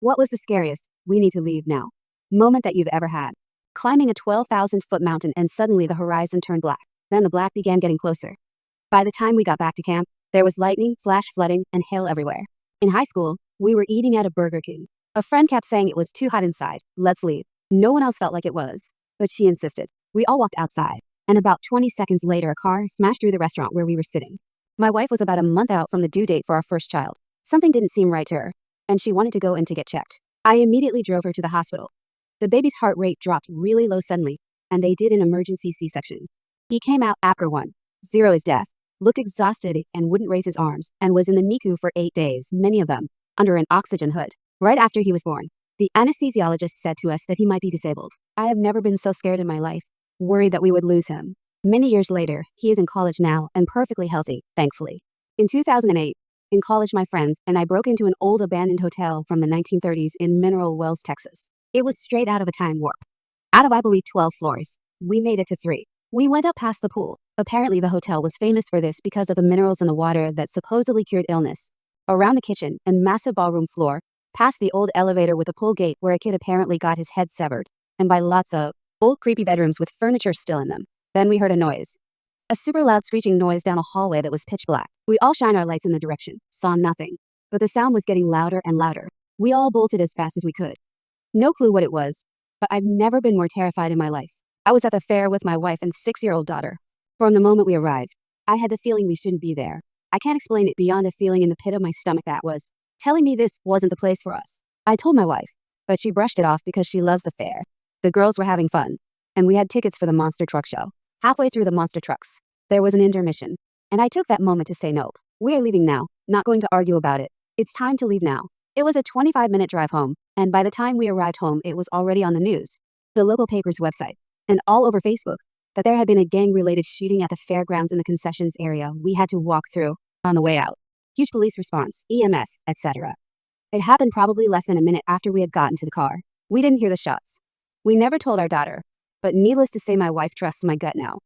What was the scariest, we need to leave now, moment that you've ever had? Climbing a 12,000-foot mountain and suddenly the horizon turned black. Then the black began getting closer. By the time we got back to camp, there was lightning, flash flooding, and hail everywhere. In high school, we were eating at a Burger King. A friend kept saying it was too hot inside, let's leave. No one else felt like it was, but she insisted. We all walked outside, and about 20 seconds later a car smashed through the restaurant where we were sitting. My wife was about a month out from the due date for our first child. Something didn't seem right to her, and she wanted to go in to get checked. I immediately drove her to the hospital. The baby's heart rate dropped really low suddenly, and they did an emergency C-section. He came out after 1-0 is death, looked exhausted and wouldn't raise his arms, and was in the NICU for 8 days, many of them under an oxygen hood. Right after he was born, the anesthesiologist said to us that he might be disabled. I have never been so scared in my life, worried that we would lose him. Many years later, he is in college now and perfectly healthy, thankfully. In 2008, in college, my friends and I broke into an old abandoned hotel from the 1930s in Mineral Wells, Texas. It was straight out of a time warp. Out of, I believe, 12 floors, we made it to 3. We went up past the pool. Apparently, the hotel was famous for this because of the minerals in the water that supposedly cured illness. Around the kitchen and massive ballroom floor, past the old elevator with a pull gate where a kid apparently got his head severed, and by lots of old creepy bedrooms with furniture still in them. Then we heard a noise. A super loud screeching noise down a hallway that was pitch black. We all shined our lights in the direction, saw nothing. But the sound was getting louder and louder. We all bolted as fast as we could. No clue what it was, but I've never been more terrified in my life. I was at the fair with my wife and 6-year-old daughter. From the moment we arrived, I had the feeling we shouldn't be there. I can't explain it beyond a feeling in the pit of my stomach that was telling me this wasn't the place for us. I told my wife, but she brushed it off because she loves the fair. The girls were having fun, and we had tickets for the monster truck show. Halfway through the monster trucks, there was an intermission, and I took that moment to say nope. We're leaving now, not going to argue about it. It's time to leave now. It was a 25-minute drive home, and by the time we arrived home, it was already on the news, the local paper's website, and all over Facebook, that there had been a gang-related shooting at the fairgrounds in the concessions area we had to walk through on the way out. Huge police response, EMS, etc. It happened probably less than a minute after we had gotten to the car. We didn't hear the shots. We never told our daughter, but needless to say my wife trusts my gut now.